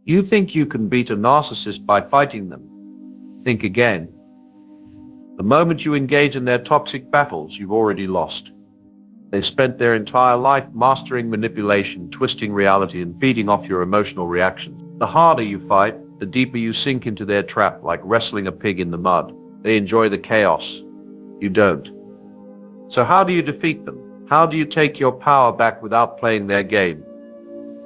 You think you can beat a narcissist by fighting them? Think again. The moment you engage in their toxic battles, you've already lost. They've spent their entire life mastering manipulation, twisting reality, and feeding off your emotional reactions. The harder you fight, the deeper you sink into their trap, like wrestling a pig in the mud. They enjoy the chaos. You don't. So how do you defeat them? How do you take your power back without playing their game?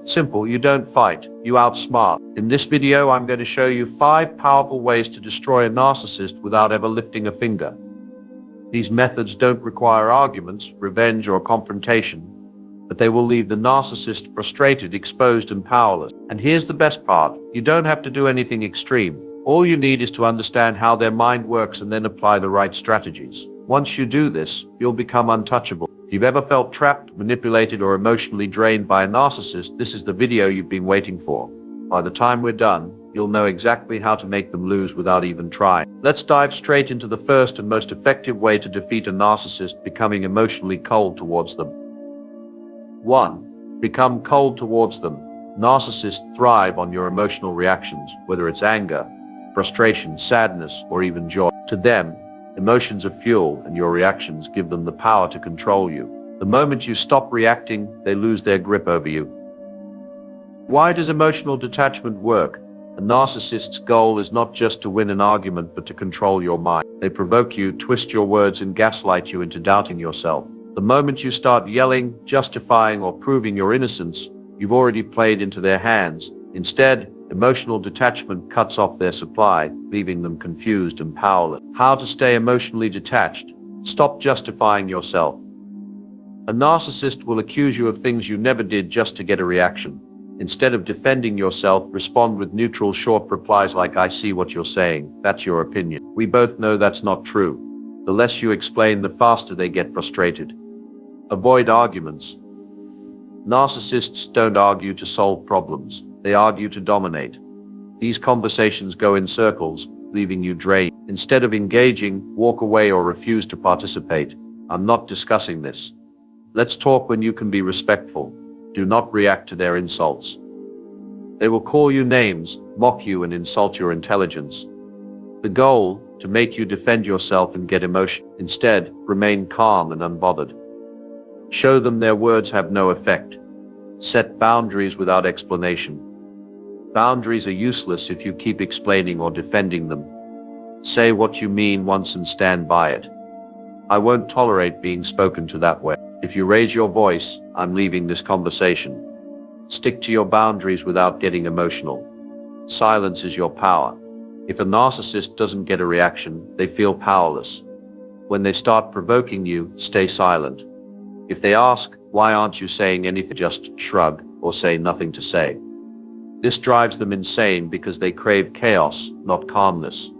Simple, you don't fight, you outsmart. In this video, I'm going to show you 5 powerful ways to destroy a narcissist without ever lifting a finger. These methods don't require arguments, revenge, or confrontation, but they will leave the narcissist frustrated, exposed, and powerless. And here's the best part, you don't have to do anything extreme. All you need is to understand how their mind works and then apply the right strategies. Once you do this, you'll become untouchable. If you've ever felt trapped, manipulated, or emotionally drained by a narcissist, this is the video you've been waiting for. By the time we're done, you'll know exactly how to make them lose without even trying. Let's dive straight into the first and most effective way to defeat a narcissist: becoming emotionally cold towards them. 1. Become cold towards them. Narcissists thrive on your emotional reactions, whether it's anger, frustration, sadness, or even joy. To them, emotions are fuel, and your reactions give them the power to control you. The moment you stop reacting, they lose their grip over you. Why does emotional detachment work? A narcissist's goal is not just to win an argument, but to control your mind. They provoke you, twist your words, and gaslight you into doubting yourself. The moment you start yelling, justifying, or proving your innocence, you've already played into their hands. Instead, emotional detachment cuts off their supply, leaving them confused and powerless. How to stay emotionally detached? Stop justifying yourself. A narcissist will accuse you of things you never did just to get a reaction. Instead of defending yourself, respond with neutral, short replies like, "I see what you're saying. That's your opinion. We both know that's not true." The less you explain, the faster they get frustrated. Avoid arguments. Narcissists don't argue to solve problems. They argue to dominate. These conversations go in circles, leaving you drained. Instead of engaging, walk away or refuse to participate. "I'm not discussing this. Let's talk." When you can be respectful, do not react to their insults. They will call you names, mock you, and insult your intelligence. The goal, to make you defend yourself and get emotional. Instead, remain calm and unbothered. Show them their words have no effect. Set boundaries without explanation. Boundaries are useless if you keep explaining or defending them. Say what you mean once and stand by it. "I won't tolerate being spoken to that way. If you raise your voice, I'm leaving this conversation." Stick to your boundaries without getting emotional. Silence is your power. If a narcissist doesn't get a reaction, they feel powerless. When they start provoking you, stay silent. If they ask, "Why aren't you saying anything?" just shrug or say nothing to say. This drives them insane because they crave chaos, not calmness.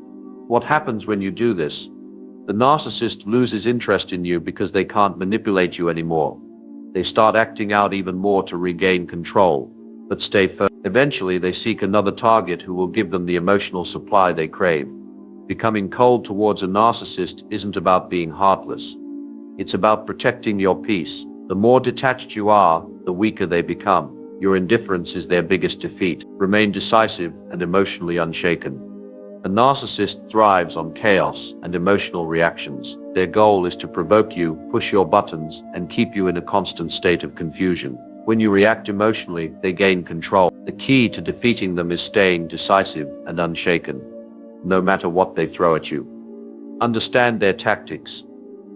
What happens when you do this? The narcissist loses interest in you because they can't manipulate you anymore. They start acting out even more to regain control, but stay firm. Eventually, they seek another target who will give them the emotional supply they crave. Becoming cold towards a narcissist isn't about being heartless. It's about protecting your peace. The more detached you are, the weaker they become. Your indifference is their biggest defeat. Remain decisive and emotionally unshaken. A narcissist thrives on chaos and emotional reactions. Their goal is to provoke you, push your buttons, and keep you in a constant state of confusion. When you react emotionally, they gain control. The key to defeating them is staying decisive and unshaken, no matter what they throw at you. Understand their tactics.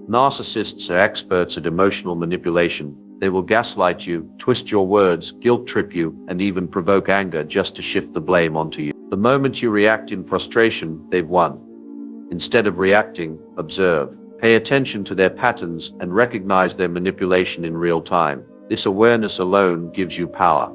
Narcissists are experts at emotional manipulation. They will gaslight you, twist your words, guilt trip you, and even provoke anger just to shift the blame onto you. The moment you react in frustration, they've won. Instead of reacting, observe. Pay attention to their patterns and recognize their manipulation in real time. This awareness alone gives you power.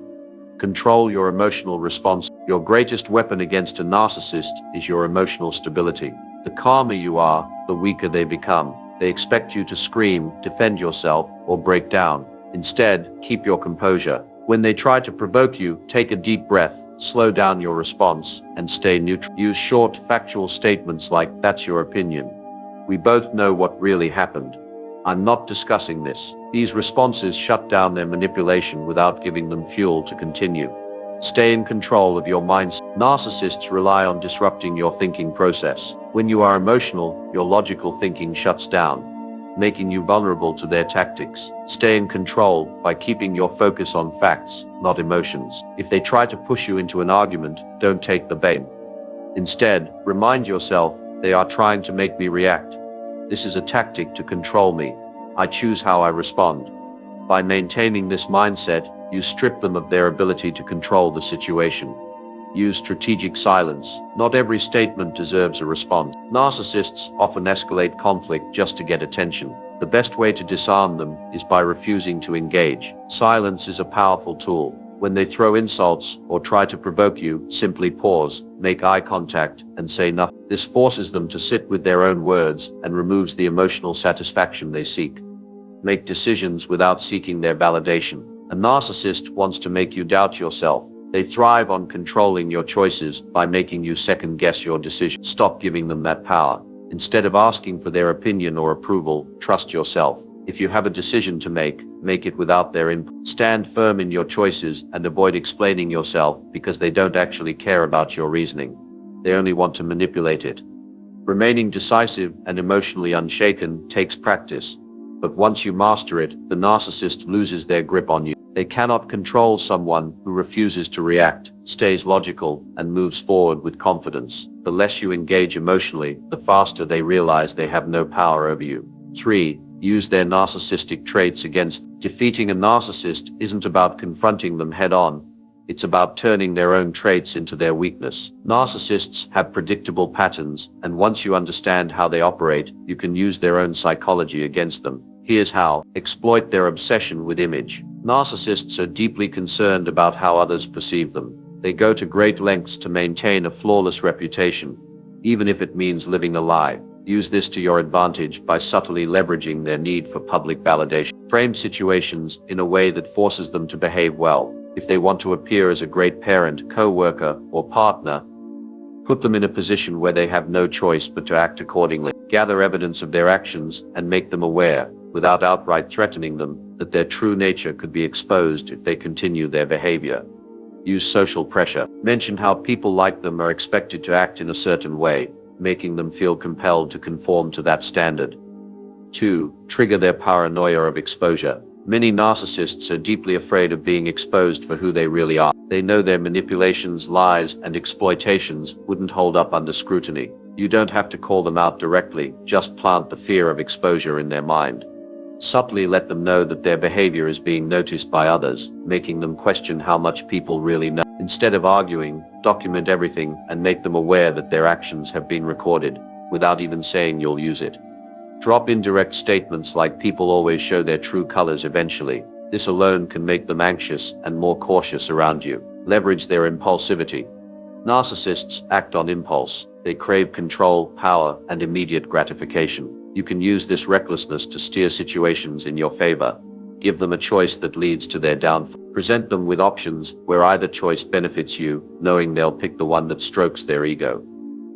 Control your emotional response. Your greatest weapon against a narcissist is your emotional stability. The calmer you are, the weaker they become. They expect you to scream, defend yourself, or break down. Instead, keep your composure. When they try to provoke you, take a deep breath, slow down your response, and stay neutral. Use short, factual statements like, "That's your opinion. We both know what really happened. I'm not discussing this." These responses shut down their manipulation without giving them fuel to continue. Stay in control of your mind. Narcissists rely on disrupting your thinking process. When you are emotional, your logical thinking shuts down, making you vulnerable to their tactics. Stay in control by keeping your focus on facts, not emotions. If they try to push you into an argument, don't take the bait. Instead, remind yourself, they are trying to make me react. This is a tactic to control me. I choose how I respond. By maintaining this mindset, you strip them of their ability to control the situation. Use strategic silence. Not every statement deserves a response. Narcissists often escalate conflict just to get attention. The best way to disarm them is by refusing to engage. Silence is a powerful tool. When they throw insults or try to provoke you, simply pause, make eye contact, and say nothing. This forces them to sit with their own words and removes the emotional satisfaction they seek. Make decisions without seeking their validation. A narcissist wants to make you doubt yourself. They thrive on controlling your choices by making you second-guess your decisions. Stop giving them that power. Instead of asking for their opinion or approval, trust yourself. If you have a decision to make it without their input. Stand firm in your choices and avoid explaining yourself because they don't actually care about your reasoning. They only want to manipulate it. Remaining decisive and emotionally unshaken takes practice. But once you master it, the narcissist loses their grip on you. They cannot control someone who refuses to react, stays logical, and moves forward with confidence. The less you engage emotionally, the faster they realize they have no power over you. 3. Use their narcissistic traits against them. Defeating a narcissist isn't about confronting them head-on. It's about turning their own traits into their weakness. Narcissists have predictable patterns, and once you understand how they operate, you can use their own psychology against them. Here's how. Exploit their obsession with image. Narcissists are deeply concerned about how others perceive them. They go to great lengths to maintain a flawless reputation, even if it means living a lie. Use this to your advantage by subtly leveraging their need for public validation. Frame situations in a way that forces them to behave well. If they want to appear as a great parent, co-worker, or partner, put them in a position where they have no choice but to act accordingly. Gather evidence of their actions and make them aware, without outright threatening them, that their true nature could be exposed if they continue their behavior. Use social pressure. Mention how people like them are expected to act in a certain way, making them feel compelled to conform to that standard. 2. Trigger their paranoia of exposure. Many narcissists are deeply afraid of being exposed for who they really are. They know their manipulations, lies, and exploitations wouldn't hold up under scrutiny. You don't have to call them out directly, just plant the fear of exposure in their mind. Subtly let them know that their behavior is being noticed by others, making them question how much people really know. Instead of arguing, document everything and make them aware that their actions have been recorded, without even saying you'll use it. Drop indirect statements like people always show their true colors eventually. This alone can make them anxious and more cautious around you. Leverage their impulsivity. Narcissists act on impulse. They crave control, power, and immediate gratification. You can use this recklessness to steer situations in your favor. Give them a choice that leads to their downfall. Present them with options where either choice benefits you, knowing they'll pick the one that strokes their ego.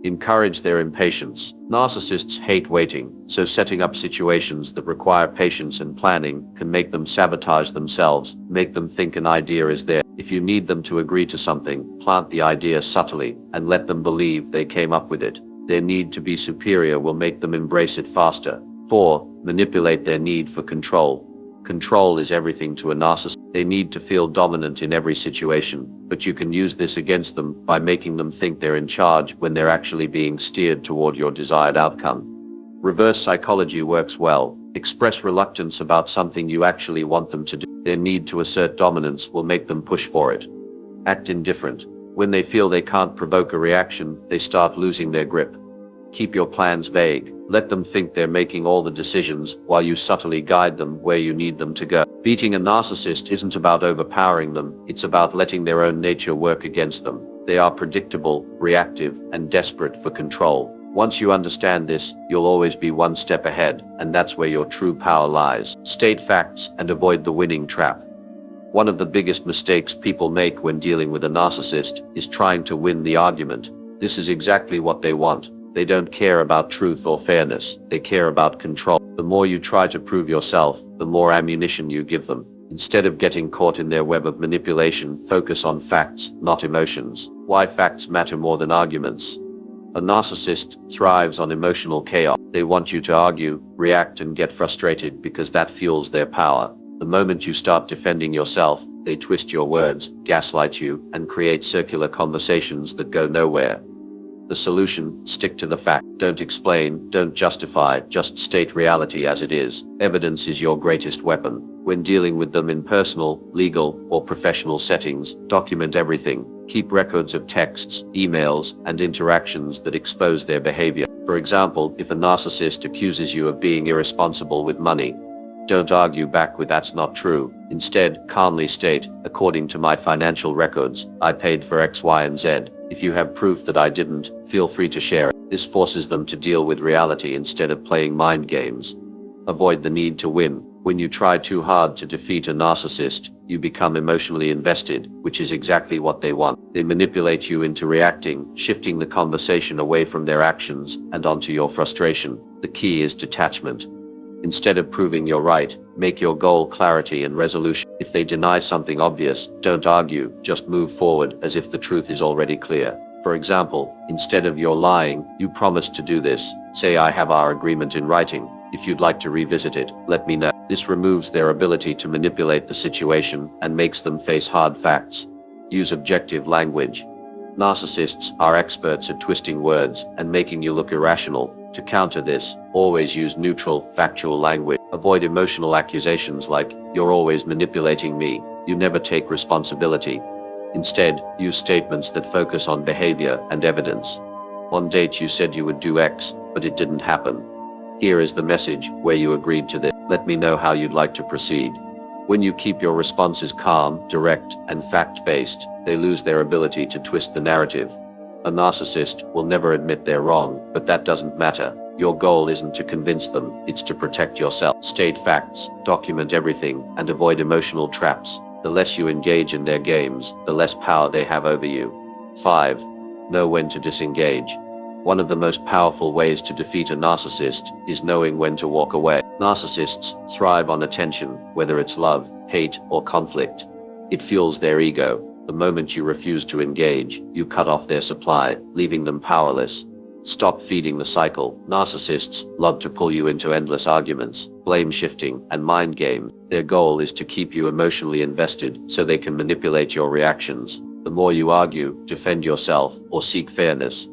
Encourage their impatience. Narcissists hate waiting, so setting up situations that require patience and planning can make them sabotage themselves, make them think an idea is theirs. If you need them to agree to something, plant the idea subtly and let them believe they came up with it. Their need to be superior will make them embrace it faster. 4. Manipulate their need for control. Control is everything to a narcissist. They need to feel dominant in every situation, but you can use this against them by making them think they're in charge when they're actually being steered toward your desired outcome. Reverse psychology works well. Express reluctance about something you actually want them to do. Their need to assert dominance will make them push for it. Act indifferent. When they feel they can't provoke a reaction, they start losing their grip. Keep your plans vague. Let them think they're making all the decisions while you subtly guide them where you need them to go. Beating a narcissist isn't about overpowering them, it's about letting their own nature work against them. They are predictable, reactive, and desperate for control. Once you understand this, you'll always be one step ahead, and that's where your true power lies. State facts and avoid the winning trap. One of the biggest mistakes people make when dealing with a narcissist is trying to win the argument. This is exactly what they want. They don't care about truth or fairness. They care about control. The more you try to prove yourself, the more ammunition you give them. Instead of getting caught in their web of manipulation, focus on facts, not emotions. Why facts matter more than arguments. A narcissist thrives on emotional chaos. They want you to argue, react, and get frustrated because that fuels their power. The moment you start defending yourself, they twist your words, gaslight you, and create circular conversations that go nowhere. The solution: stick to the fact. Don't explain, don't justify, just state reality as it is. Evidence is your greatest weapon. When dealing with them in personal, legal, or professional settings, document everything. Keep records of texts, emails, and interactions that expose their behavior. For example, if a narcissist accuses you of being irresponsible with money, don't argue back with "that's not true." Instead, calmly state, "According to my financial records, I paid for X, Y, and Z. If you have proof that I didn't, feel free to share it." This forces them to deal with reality instead of playing mind games. Avoid the need to win. When you try too hard to defeat a narcissist, you become emotionally invested, which is exactly what they want. They manipulate you into reacting, shifting the conversation away from their actions and onto your frustration. The key is detachment. Instead of proving you're right, make your goal clarity and resolution. If they deny something obvious, don't argue, just move forward as if the truth is already clear. For example, instead of "you're lying, you promised to do this," say, "I have our agreement in writing. If you'd like to revisit it, let me know." This removes their ability to manipulate the situation and makes them face hard facts. Use objective language. Narcissists are experts at twisting words and making you look irrational. To counter this, always use neutral, factual language. Avoid emotional accusations like, "You're always manipulating me. You never take responsibility." Instead, use statements that focus on behavior and evidence. "On date you said you would do X, but it didn't happen. Here is the message where you agreed to this. Let me know how you'd like to proceed." When you keep your responses calm, direct, and fact-based, they lose their ability to twist the narrative. A narcissist will never admit they're wrong, but that doesn't matter. Your goal isn't to convince them, it's to protect yourself. State facts, document everything, and avoid emotional traps. The less you engage in their games, the less power they have over you. 5. Know when to disengage. One of the most powerful ways to defeat a narcissist is knowing when to walk away. Narcissists thrive on attention, whether it's love, hate, or conflict. It fuels their ego. The moment you refuse to engage, you cut off their supply, leaving them powerless. Stop feeding the cycle. Narcissists love to pull you into endless arguments, blame shifting, and mind games. Their goal is to keep you emotionally invested so they can manipulate your reactions. The more you argue, defend yourself, or seek fairness,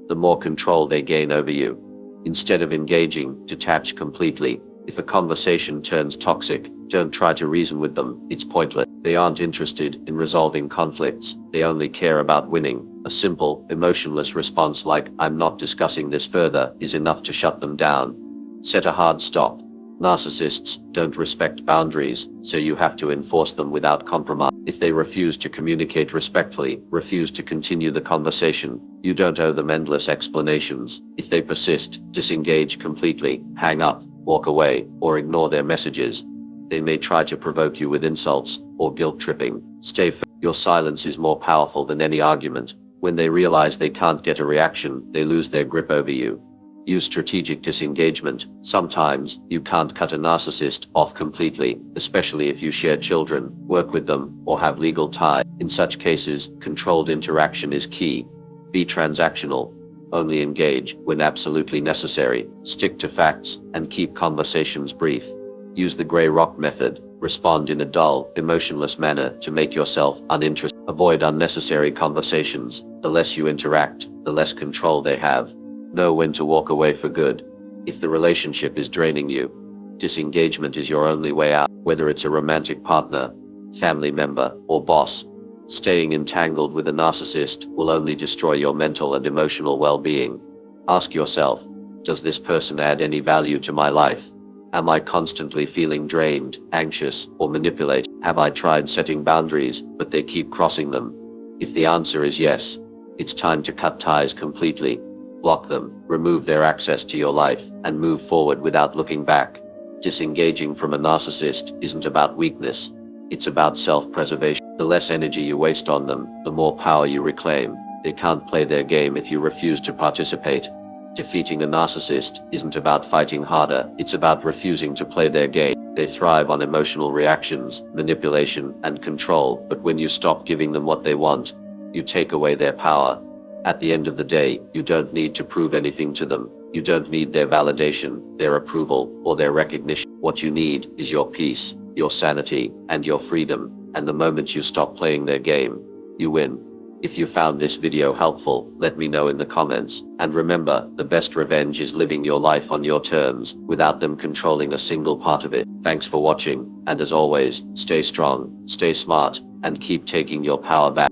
the more control they gain over you. Instead of engaging, detach completely. If a conversation turns toxic, don't try to reason with them. It's pointless. They aren't interested in resolving conflicts. They only care about winning. A simple, emotionless response like, "I'm not discussing this further," is enough to shut them down. Set a hard stop. Narcissists don't respect boundaries, so you have to enforce them without compromise. If they refuse to communicate respectfully, refuse to continue the conversation, you don't owe them endless explanations. If they persist, disengage completely, hang up, walk away, or ignore their messages. They may try to provoke you with insults or guilt-tripping. Stay firm. Your silence is more powerful than any argument. When they realize they can't get a reaction, they lose their grip over you. Use strategic disengagement. Sometimes, you can't cut a narcissist off completely, especially if you share children, work with them, or have legal ties. In such cases, controlled interaction is key. Be transactional. Only engage when absolutely necessary. Stick to facts, and keep conversations brief. Use the gray rock method. Respond in a dull, emotionless manner to make yourself uninterested. Avoid unnecessary conversations. The less you interact, the less control they have. Know when to walk away for good. If the relationship is draining you, disengagement is your only way out. Whether it's a romantic partner, family member, or boss, staying entangled with a narcissist will only destroy your mental and emotional well-being. Ask yourself, does this person add any value to my life? Am I constantly feeling drained, anxious, or manipulated? Have I tried setting boundaries, but they keep crossing them? If the answer is yes, it's time to cut ties completely. Block them, remove their access to your life, and move forward without looking back. Disengaging from a narcissist isn't about weakness. It's about self-preservation. The less energy you waste on them, the more power you reclaim. They can't play their game if you refuse to participate. Defeating a narcissist isn't about fighting harder, it's about refusing to play their game. They thrive on emotional reactions, manipulation, and control, but when you stop giving them what they want, you take away their power. At the end of the day, you don't need to prove anything to them. You don't need their validation, their approval, or their recognition. What you need is your peace, your sanity, and your freedom. And the moment you stop playing their game, you win. If you found this video helpful, let me know in the comments. And remember, the best revenge is living your life on your terms, without them controlling a single part of it. Thanks for watching, and as always, stay strong, stay smart, and keep taking your power back.